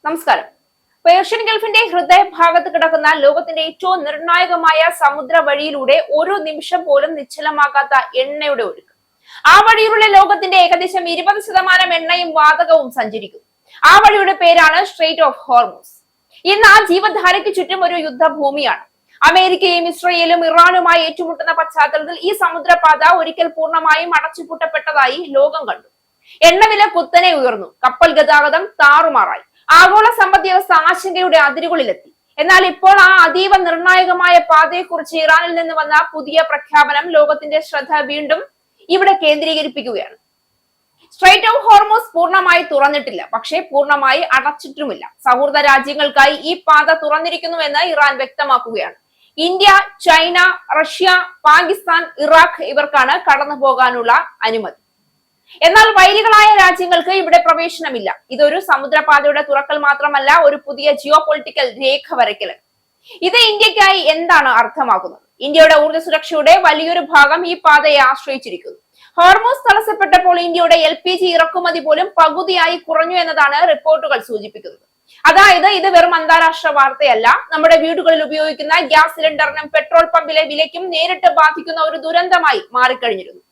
നമസ്കാരം. പേർഷ്യൻ ഗൾഫിന്റെ ഹൃദയഭാഗത്ത് കിടക്കുന്ന ലോകത്തിന്റെ ഏറ്റവും നിർണായകമായ സമുദ്ര വഴിയിലൂടെ ഒരു നിമിഷം പോലും നിശ്ചലമാകാത്ത എണ്ണയുടെ ഒഴുക്ക്. ആ വഴിയിലുള്ള ലോകത്തിന്റെ ഏകദേശം 20% എണ്ണയും വാതകവും സഞ്ചരിക്കും. ആ വഴിയുടെ പേരാണ് സ്ട്രെയിറ്റ് ഓഫ് ഹോർമൂസ്. ഇന്ന് ആ ജീവധാരയ്ക്ക് ചുറ്റും ഒരു യുദ്ധഭൂമിയാണ്. അമേരിക്കയും ഇസ്രയേലും ഇറാനുമായി ഏറ്റുമുട്ടുന്ന പശ്ചാത്തലത്തിൽ ഈ സമുദ്രപാത ഒരിക്കൽ പൂർണ്ണമായും അടച്ചുപൂട്ടപ്പെട്ടതായി ലോകം കണ്ടു. എണ്ണവില കുത്തനെ ഉയർന്നു. കപ്പൽ ഗതാഗതം താറുമാറായി. ആഗോള സമ്പദ് വ്യവസ്ഥ ആശങ്കയുടെ അതിരുകളിലെത്തി. എന്നാൽ ഇപ്പോൾ ആ അതീവ നിർണായകമായ പാതയെക്കുറിച്ച് ഇറാനിൽ നിന്ന് വന്ന പുതിയ പ്രഖ്യാപനം ലോകത്തിന്റെ ശ്രദ്ധ വീണ്ടും ഇവിടെ കേന്ദ്രീകരിപ്പിക്കുകയാണ്. സ്ട്രെയിറ്റ് ഓഫ് ഹോർമൂസ് പൂർണ്ണമായി തുറന്നിട്ടില്ല, പക്ഷേ പൂർണ്ണമായി അടച്ചിട്ടുമില്ല. സൗഹൃദ രാജ്യങ്ങൾക്കായി ഈ പാത തുറന്നിരിക്കുന്നുവെന്ന് ഇറാൻ വ്യക്തമാക്കുകയാണ്. India, China, Russia, Pakistan, Iraq ഇവർക്കാണ് കടന്നു പോകാനുള്ള അനുമതി. എന്നാൽ വൈരികളായ രാജ്യങ്ങൾക്ക് ഇവിടെ പ്രവേശനമില്ല. ഇതൊരു സമുദ്രപാതയുടെ തുറക്കൽ മാത്രമല്ല, ഒരു പുതിയ ജിയോ പൊളിറ്റിക്കൽ രേഖ വരയ്ക്കൽ. ഇത് ഇന്ത്യക്കായി എന്താണ് അർത്ഥമാക്കുന്നത്? ഇന്ത്യയുടെ ഊർജ്ജ സുരക്ഷയുടെ വലിയൊരു ഭാഗം ഈ പാതയെ ആശ്രയിച്ചിരിക്കുന്നു. ഹോർമൂസ് തടസ്സപ്പെട്ടപ്പോൾ ഇന്ത്യയുടെ LPG ഇറക്കുമതി പോലും പകുതിയായി കുറഞ്ഞു എന്നതാണ് റിപ്പോർട്ടുകൾ സൂചിപ്പിക്കുന്നത്. അതായത് ഇത് വെറും അന്താരാഷ്ട്ര വാർത്തയല്ല, നമ്മുടെ വീടുകളിൽ ഉപയോഗിക്കുന്ന ഗ്യാസ് സിലിണ്ടറിനും പെട്രോൾ പമ്പിലെ വിലയ്ക്കും നേരിട്ട് ബാധിക്കുന്ന ഒരു ദുരന്തമായി മാറിക്കഴിഞ്ഞിരുന്നു.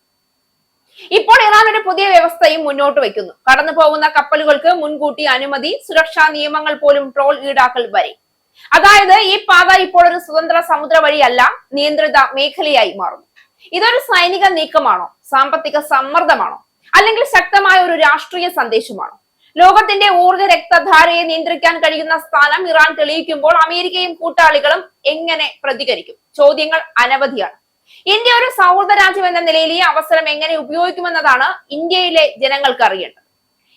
ഇപ്പോൾ ഇറാൻ ഒരു പുതിയ വ്യവസ്ഥയും മുന്നോട്ട് വയ്ക്കുന്നു. കടന്നു പോകുന്ന കപ്പലുകൾക്ക് മുൻകൂട്ടി അനുമതി, സുരക്ഷാ നിയമങ്ങൾ പോലും ടോൾ ഈടാക്കൽ വരെ. അതായത് ഈ പാത ഇപ്പോൾ ഒരു സ്വതന്ത്ര സമുദ്ര വഴിയല്ല, നിയന്ത്രിത മേഖലയായി മാറുന്നു. ഇതൊരു സൈനിക നീക്കമാണോ, സാമ്പത്തിക സമ്മർദ്ദമാണോ, അല്ലെങ്കിൽ ശക്തമായ ഒരു രാഷ്ട്രീയ സന്ദേശമാണോ? ലോകത്തിന്റെ ഊർജ്ജ രക്തധാരയെ നിയന്ത്രിക്കാൻ കഴിയുന്ന സ്ഥാനം ഇറാൻ തെളിയിക്കുമ്പോൾ അമേരിക്കയും കൂട്ടാളികളും എങ്ങനെ പ്രതികരിക്കും? ചോദ്യങ്ങൾ അനവധിയാണ്. ഇന്ത്യ ഒരു സൗഹൃദ രാജ്യം എന്ന നിലയിൽ ഈ അവസരം എങ്ങനെ ഉപയോഗിക്കുമെന്നതാണ് ഇന്ത്യയിലെ ജനങ്ങൾക്ക് അറിയേണ്ടത്.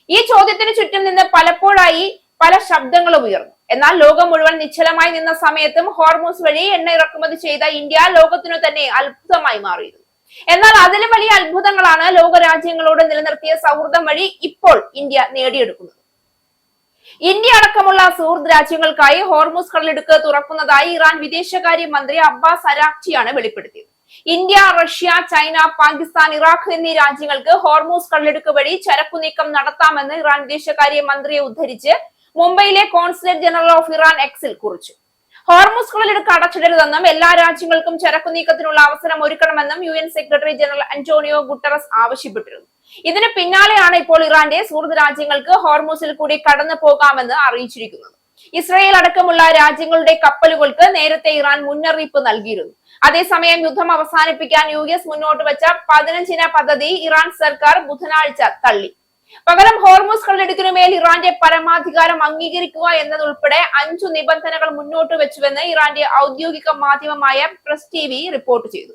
ഈ ചോദ്യത്തിന് ചുറ്റും നിന്ന് പലപ്പോഴായി പല ശബ്ദങ്ങളും ഉയർന്നു. എന്നാൽ ലോകം മുഴുവൻ നിശ്ചലമായി നിന്ന സമയത്തും ഹോർമൂസ് വഴി എണ്ണ ഇറക്കുമതി ചെയ്ത ഇന്ത്യ ലോകത്തിനു തന്നെ അത്ഭുതമായി മാറിയിരുന്നു. എന്നാൽ അതിലും വലിയ അത്ഭുതങ്ങളാണ് ലോക രാജ്യങ്ങളോട് നിലനിർത്തിയ സൗഹൃദം വഴി ഇപ്പോൾ ഇന്ത്യ നേടിയെടുക്കുന്നത്. ഇന്ത്യ അടക്കമുള്ള സുഹൃത്ത് രാജ്യങ്ങൾക്കായി ഹോർമൂസ് കടലിടുക്ക് തുറക്കുന്നതായി ഇറാൻ വിദേശകാര്യ മന്ത്രി അബ്ബാസ് അരാക്ചിയാണ് വെളിപ്പെടുത്തിയത്. India, Russia, China, Pakistan, Iraq എന്നീ രാജ്യങ്ങൾക്ക് ഹോർമൂസ് കടലിടുക്ക് വഴി ചരക്കു നീക്കം നടത്താമെന്ന് ഇറാൻ വിദേശകാര്യ മന്ത്രിയെ ഉദ്ധരിച്ച് മുംബൈയിലെ കോൺസുലേറ്റ് ജനറൽ ഓഫ് ഇറാൻ എക്സിൽ കുറിച്ചു. ഹോർമൂസ് കടലിടുക്ക് അടച്ചിടരുതെന്നും എല്ലാ രാജ്യങ്ങൾക്കും ചരക്കു നീക്കത്തിനുള്ള അവസരം ഒരുക്കണമെന്നും UN secretary general Antonio Guterres ആവശ്യപ്പെട്ടിരുന്നു. ഇതിന് പിന്നാലെയാണ് ഇപ്പോൾ ഇറാന്റെ സുഹൃത്ത് രാജ്യങ്ങൾക്ക് ഹോർമൂസിൽ കൂടി കടന്നു പോകാമെന്ന് അറിയിച്ചിരിക്കുന്നത്. ഇസ്രയേൽ അടക്കമുള്ള രാജ്യങ്ങളുടെ കപ്പലുകൾക്ക് നേരത്തെ ഇറാൻ മുന്നറിയിപ്പ് നൽകിയിരുന്നു. അതേസമയം യുദ്ധം അവസാനിപ്പിക്കാൻ US മുന്നോട്ട് വെച്ച 15 പദ്ധതി ഇറാൻ സർക്കാർ ബുധനാഴ്ച തള്ളി. പകരം ഹോർമൂസ് കടലിടുക്കിനുമേൽ ഇറാന്റെ പരമാധികാരം അംഗീകരിക്കുക എന്നതുൾപ്പെടെ 5 നിബന്ധനകൾ മുന്നോട്ട് വെച്ചുവെന്ന് ഇറാന്റെ ഔദ്യോഗിക മാധ്യമമായ പ്രസ് TV റിപ്പോർട്ട് ചെയ്തു.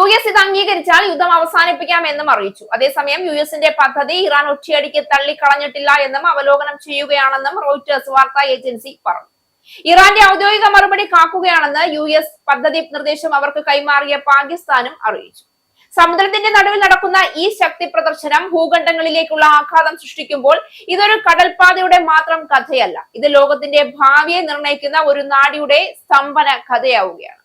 US ഇത് അംഗീകരിച്ചാൽ യുദ്ധം അവസാനിപ്പിക്കാം എന്നും അറിയിച്ചു. അതേസമയം USന്റെ പദ്ധതി ഇറാൻ ഒറ്റയടിക്ക് തള്ളിക്കളഞ്ഞിട്ടില്ല എന്നും അവലോകനം ചെയ്യുകയാണെന്നും റോയിറ്റേഴ്സ് വാർത്താ ഏജൻസി പറഞ്ഞു. ഇറാന്റെ ഔദ്യോഗിക മറുപടി കാക്കുകയാണെന്ന് US പദ്ധതി നിർദ്ദേശം അവർക്ക് കൈമാറിയ പാകിസ്ഥാനും അറിയിച്ചു. സമുദ്രത്തിന്റെ നടുവിൽ നടക്കുന്ന ഈ ശക്തി പ്രദർശനം ഭൂഖണ്ഡങ്ങളിലേക്കുള്ള ആഘാതം സൃഷ്ടിക്കുമ്പോൾ ഇതൊരു കടൽപാതയുടെ മാത്രം കഥയല്ല, ഇത് ലോകത്തിന്റെ ഭാവിയെ നിർണ്ണയിക്കുന്ന ഒരു നാടിയുടെ സ്തംഭന കഥയാവുകയാണ്.